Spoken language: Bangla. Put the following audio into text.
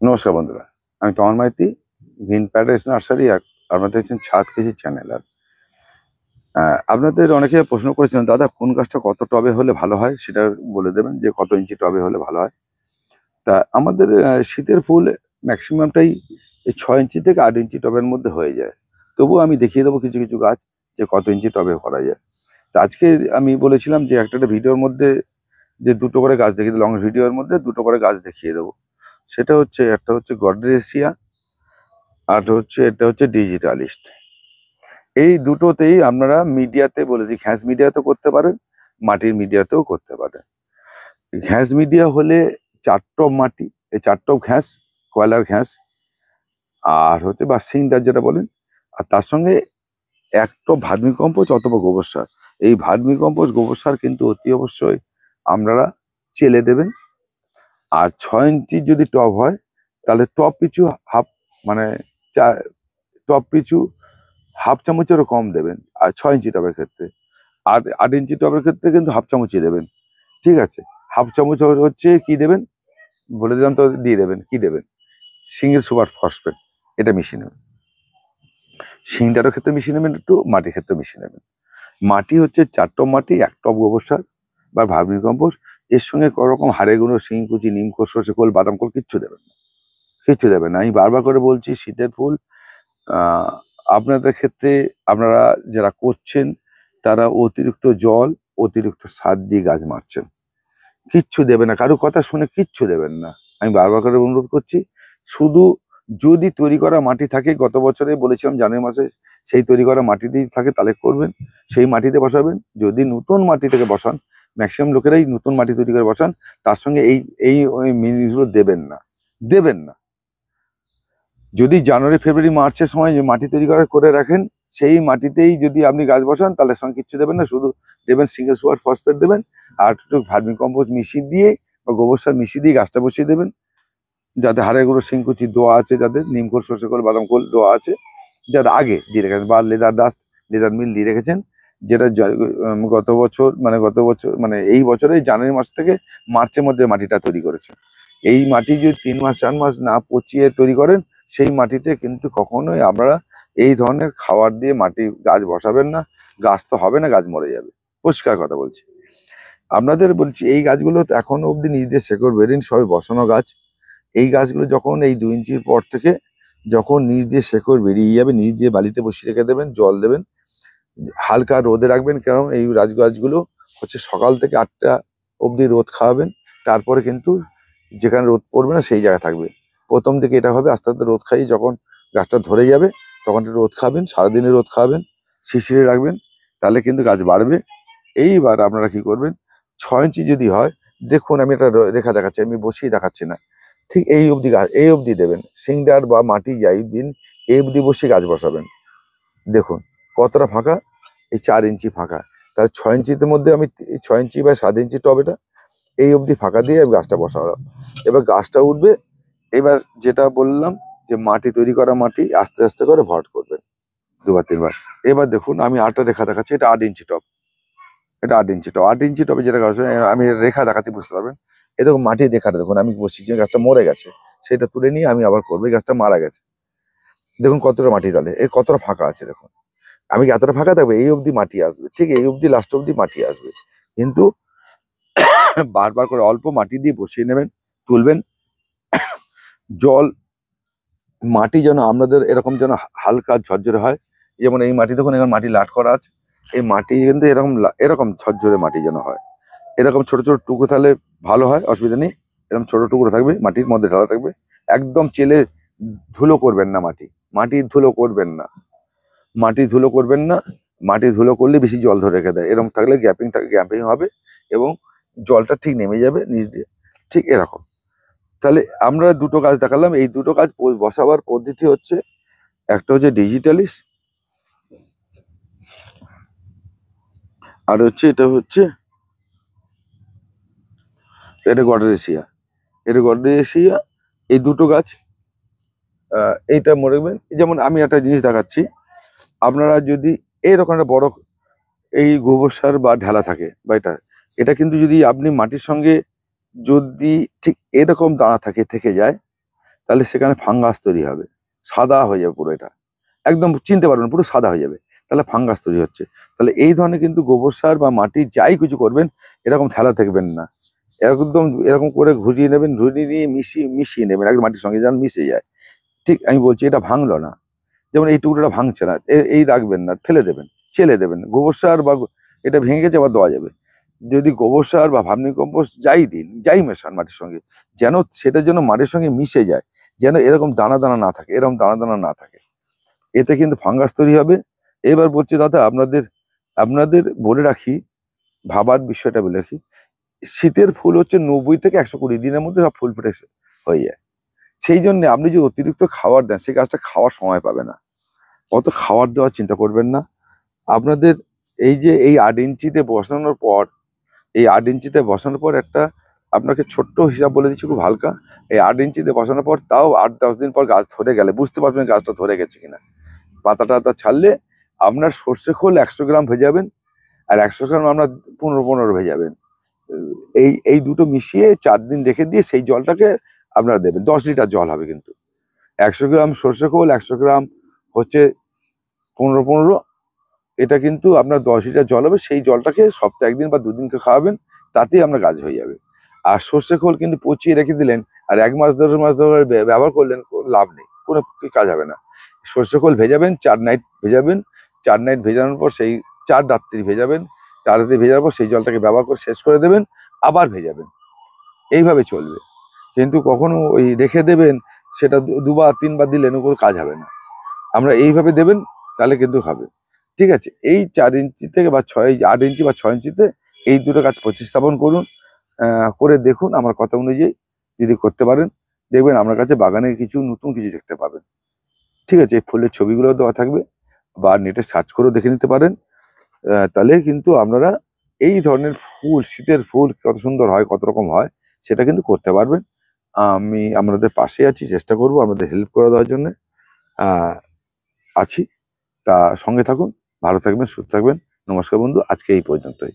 নমস্কার বন্ধুরা, আমি তমন মাইতি, গ্রিন প্যারাডাইস নার্সারি আর আপনারা দেখছেন ছাদ কৃষি চ্যানেল। আর আপনাদের অনেকে প্রশ্ন করেছিলেন, দাদা কোন গাছটা কত টবে হলে ভালো হয় সেটা বলে দেবেন, যে কত ইঞ্চি টবে হলে ভালো হয়। তা আমাদের শীতের ফুল ম্যাক্সিমামটাই এই 6 ইঞ্চি থেকে 8 ইঞ্চি টবের মধ্যে হয়ে যায়। তবুও আমি দেখিয়ে দেবো কিছু কিছু গাছ যে কত ইঞ্চি টবে করা যায়। তা আজকে আমি বলেছিলাম যে একটা ভিডিওর মধ্যে যে দুটো করে গাছ দেখিয়ে, লং ভিডিওর মধ্যে দুটো করে গাছ দেখিয়ে দেবো। সেটা হচ্ছে, একটা হচ্ছে গডরেসিয়া আর এটা হচ্ছে ডিজিটালিস্ট। এই দুটোতেই আপনারা মিডিয়াতে বলেছি, ঘ্যাস মিডিয়াতেও করতে পারেন, মাটির মিডিয়াতেও করতে পারেন। ঘ্যাস মিডিয়া হলে 4 টব মাটি, এই 4 টব ঘ্যাস, কয়লার ঘ্যাস, আর হচ্ছে বা সিন্ডার যেটা বলেন, আর তার সঙ্গে 1 টব ভার্মি কম্পোস্ট অথবা গোবর সার। এই ভার্মি কম্পোস্ট গোবর সার কিন্তু অতি অবশ্যই আপনারা চেলে দেবেন। আর 6 ইঞ্চি যদি টব হয় তাহলে টব পিছু হাফ, মানে টব পিছু হাফ চামচেরও কম দেবেন। আর 6 ইঞ্চি টবের ক্ষেত্রে, আর 8 ইঞ্চি টবের ক্ষেত্রে কিন্তু হাফ চামচই দেবেন। ঠিক আছে, হাফ চামচ হচ্ছে কি দেবেন বলে দিলাম, তো দিয়ে দেবেন কি দেবেন, সিঙ্গেল সুপার ফসফেট, এটা মিশিয়ে নেবেন। সিংটারও ক্ষেত্রে মিশিয়ে নেবেন, একটু মাটির ক্ষেত্রে মিশিয়ে নেবেন। মাটি হচ্ছে 4 টব মাটি, 1 টব গোবর সার বা ভার্মি কম্পোস্ট, এর সঙ্গে কোনো রকম হাড়ে গুঁড়ো, শিংকুচি, নিমখোল, সর্ষে খোল, বাদাম খোল কিচ্ছু দেবেন না, কিচ্ছু দেবেন না। আমি বারবার করে বলছি, শীতের ফুল আপনাদের ক্ষেত্রে আপনারা যারা করছেন তারা অতিরিক্ত জল, অতিরিক্ত সার দিয়ে গাছ মারছেন। কিচ্ছু দেবে না, কারো কথা শুনে কিচ্ছু দেবেন না। আমি বারবার করে অনুরোধ করছি, শুধু যদি তৈরি করা মাটি থাকে, গত বছরে বলেছিলাম জানুয়ারি মাসে, সেই তৈরি করা মাটি দিয়ে থাকে তাহলে করবেন, সেই মাটিতে বসাবেন। যদি নতুন মাটি থেকে বসান, ম্যাক্সিমাম লোকেরাই নতুন মাটি তৈরি করে বসান, তার সঙ্গে এই এই ওই মিনিগুলো দেবেন না, দেবেন না। যদি জানুয়ারি ফেব্রুয়ারি মার্চের সময় যে মাটি তৈরি করে রাখেন, সেই মাটিতেই যদি আপনি গাছ বসান, তাহলে সঙ্গে কিচ্ছু দেবেন না, শুধু দেবেন সিঙ্গেল সুপার ফসফেট দেবেন, আর একটু ভার্মি কম্পোস্ট মিশিয়ে দিয়ে বা গোবর সার মিশিয়ে দিয়ে গাছটা বসিয়ে দেবেন। যাতে হাড়ে গুঁড়ো, শিংকুচি দেওয়া আছে, যাদের নিমখোল, সর্ষে খোল, বাদাম খোল দেওয়া আছে, যারা আগে দিয়ে রেখেছেন, বা লেদার ডাস্ট, লেদার মিল দিয়ে রেখেছেন, যেটা গত বছর এই বছরেই জানুয়ারি মাস থেকে মার্চের মধ্যে মাটিটা তৈরি করেছে। এই মাটি যদি 3 মাস 4 মাস না পচিয়ে তৈরি করেন, সেই মাটিতে কিন্তু কখনোই আপনারা এই ধরনের খাবার দিয়ে মাটি গাছ বসাবেন না। গাছ তো হবে না, গাছ মরে যাবে, পরিষ্কার কথা বলছি। আপনাদের বলছি, এই গাছগুলো তো এখনো অব্দি নিজেদের শেকড় বেরেন, সবে বসানো গাছ। এই গাছগুলো যখন এই 2 ইঞ্চির পর থেকে যখন নিচ দিয়ে শেকড় বেরিয়ে যাবে, নিচ দিয়ে বালিতে বসিয়ে রেখে দেবেন, জল দেবেন, হালকা রোদে রাখবেন। কারণ এই গাছগুলো হচ্ছে সকাল থেকে 8টা অবধি রোদ খাওয়াবেন, তারপরে কিন্তু যেখানে রোদ পড়বে না সেই জায়গায় থাকবে। প্রথম দিকে এটা হবে, আস্তে আস্তে রোদ খাইয়ে যখন গাছটা ধরে যাবে তখন একটু রোদ খাবেন, সারাদিনে রোদ খাওয়াবেন, শিশিরে রাখবেন, তাহলে কিন্তু গাছ বাড়বে। এইবার আপনারা কি করবেন, 6 ইঞ্চি যদি হয়, দেখুন আমি একটা রেখা দেখাচ্ছি, আমি বসিয়ে দেখাচ্ছি না, ঠিক এই অবধি গাছ, এই অবধি দেবেন, সিংডার বা মাটি যাই দিন, এই অবধি বসিয়ে গাছ বসাবেন। দেখুন কতটা ফাঁকা, এই 4 ইঞ্চি ফাঁকা, তাহলে 6 ইঞ্চির মধ্যে আমি 6 ইঞ্চি বা 7 ইঞ্চি টব, এটা এই অবধি ফাঁকা দিয়ে আমি গাছটা বসালাম। এবার গাছটা উঠবে। এবার যেটা বললাম যে মাটি তৈরি করা মাটি আস্তে আস্তে করে ভরাট করবেন 2 বার 3 বার। এবার দেখুন আমি 8টা রেখা দেখাচ্ছি, এটা 8 ইঞ্চি টব, এটা 8 ইঞ্চি টব। 8 ইঞ্চি টবে যেটা গাছ, আমি রেখা দেখাচ্ছি, বুঝতে পারবেন। এই দেখুন মাটির রেখাটা দেখুন, আমি বসিয়েছি, গাছটা মরে গেছে, সেটা তুলে নিয়ে আমি আবার করবো। এই গাছটা মারা গেছে, দেখুন কতটা মাটি, তাহলে এর কতটা ফাঁকা আছে দেখুন। আমি কি এতটা ফাঁকা থাকবে, এই অবধি মাটি আসবে, ঠিক এই অবধি, লাস্ট অবধি মাটি আসবে। কিন্তু বারবার করে অল্প মাটি দিয়ে বসিয়ে নেবেন, তুলবেন। জল, মাটি যেন আপনাদের এরকম যেন হালকা ঝরঝরে হয়। যেমন এই মাটি দেখুন, এখানে মাটি লাট করা আছে, এই মাটি কিন্তু এরকম এরকম ঝরঝরে মাটি যেন হয়। এরকম ছোট ছোট টুকরো তাহলে ভালো হয়, অসুবিধা নেই। এরকম ছোট টুকরো থাকবে, মাটির মধ্যে ঢালা থাকবে। একদম চেলে ধুলো করবেন না মাটি, মাটির ধুলো করবেন না, মাটি ধুলো করবেন না। মাটি ধুলো করলে বেশি জল ধরে রেখে দেয়, এরকম থাকলে গ্যাপিং হবে এবং জলটা ঠিক নেমে যাবে নিচ দিয়ে, ঠিক এরকম। তাহলে আমরা দুটো গাছ দেখালাম, এই দুটো গাছ বসাবার পদ্ধতি হচ্ছে, একটা হচ্ছে ডিজিটালিস, আর এটা হচ্ছে গডরেসিয়া। গডরেসিয়া, এই দুটো গাছ এইটা মনে রাখবেন। যেমন আমি একটা জিনিস দেখাচ্ছি, আপনারা যদি এইরকম একটা বড় এই গোবর সার বা ঢেলা থাকে, বা এটা কিন্তু যদি আপনি মাটির সঙ্গে যদি ঠিক এরকম দাঁড়া থেকে যায়, তাহলে সেখানে ফাঙ্গাস তৈরি হবে, সাদা হয়ে যাবে পুরো, এটা একদম চিনতে পারবেন, পুরো সাদা হয়ে যাবে, তাহলে ফাঙ্গাস তৈরি হচ্ছে। তাহলে এই ধরনের কিন্তু গোবর সার বা মাটি যাই কিছু করবেন, এরকম থেলা থাকবেন না, একদম এরকম করে ঘুরিয়ে নেবেন, ঘুরিয়ে নিয়ে মিশিয়ে মিশিয়ে নেবেন একদম মাটির সঙ্গে, যেন মিশে যায়। ঠিক আমি বলছি, এটা ভাঙলো না, যেমন এই টুকরোটা ভাঙছে না, এই রাখবেন না, ফেলে দেবেন, চেলে দেবেন। গোবর সার বা এটা ভেঙে গেছে আবার দেওয়া যাবে। যদি গোবর সার বা ভার্মি কম্পোস্ট যাই দিন, যাই মেশান মাটির সঙ্গে, যেন সেটা যেন মাটির সঙ্গে মিশে যায়, যেন এরকম দানা দানা না থাকে, এরকম দানা দানা না থাকে, এতে কিন্তু ফাঙ্গাস তৈরি হবে। এবার বলছি দাদা, আপনাদের আপনাদের বলে রাখি, ভাবার বিষয়টা বলে রাখি, শীতের ফুল হচ্ছে 90 থেকে 120 দিনের মধ্যে সব ফুল ফুটে হয়ে যায়। সেই জন্য আপনি যদি অতিরিক্ত খাবার দেন, সেই গাছটা খাওয়ার সময় পাবে না। অত খাবার দেওয়ার চিন্তা করবেন না। আপনাদের এই যে এই 8 ইঞ্চিতে বসানোর পর, এই 8 ইঞ্চিতে বসানোর পর একটা আপনাকে ছোট্ট হিসাব বলে দিচ্ছি, খুব হালকা। এই 8 ইঞ্চিতে বসানোর পর তাও 8-10 দিন পর গাছ ধরে গেলে বুঝতে পারবেন গাছটা ধরে গেছে কিনা। পাতা টাতা ছাড়লে আপনার সর্ষে খোল 100 গ্রাম ভেজাবেন, আর 100 গ্রাম আপনার 15-15 ভেজাবেন। এই দুটো মিশিয়ে 4 দিন রেখে দিয়ে সেই জলটাকে আপনারা দেবেন, 10 লিটার জল হবে কিন্তু। 100 গ্রাম সর্ষে খোল, 100 গ্রাম হচ্ছে 15-15, এটা কিন্তু আপনার 10 লিটার জল হবে। সেই জলটাকে সপ্তাহে 1 দিন বা 2 দিনকে খাওয়াবেন, তাতেই আপনার গাছ হয়ে যাবে। আর সর্ষে খোল কিন্তু পচিয়ে রেখে দিলেন আর 1 মাস 1.5 মাস ধরে ব্যবহার করলেন, কোনো লাভ নেই, কোনো কাজ হবে না। সর্ষে খোল ভেজাবেন, 4 নাইট ভেজাবেন, 4 নাইট ভেজানোর পর সেই 4 রাত্রি ভেজাবেন, 4 রাত্রি ভেজানোর পর সেই জলটাকে ব্যবহার করে শেষ করে দেবেন, আবার ভেজাবেন, এইভাবে চলবে। কিন্তু কখনো ওই রেখে দেবেন, সেটা 2 বার 3 বার দিলেন, কোনো কাজ হবে না। আমরা এইভাবে দেবেন, তাহলে কিন্তু হবে। ঠিক আছে, এই 4 ইঞ্চি থেকে বা 8 ইঞ্চি বা 6 ইঞ্চিতে এই দুটো গাছ প্রতিস্থাপন করুন, করে দেখুন আমার কথা অনুযায়ী। যদি করতে পারেন, দেখবেন আপনার কাছে বাগানে কিছু নতুন কিছু দেখতে পাবেন। ঠিক আছে, এই ফুলের ছবিগুলো দেওয়া থাকবে, বা নেটে সার্চ করেও দেখে নিতে পারেন। তাহলে কিন্তু আপনারা এই ধরনের ফুল, শীতের ফুল কত সুন্দর হয়, কত রকম হয়, সেটা কিন্তু করতে পারবেন। আমি আপনাদের পাশে আছি, চেষ্টা করব আপনাদের হেল্প করে দেওয়ার জন্য। আহ আছি, তা সঙ্গে থাকুন, ভালো থাকবেন, সুস্থ থাকবেন। নমস্কার বন্ধু, আজকে এই পর্যন্তই।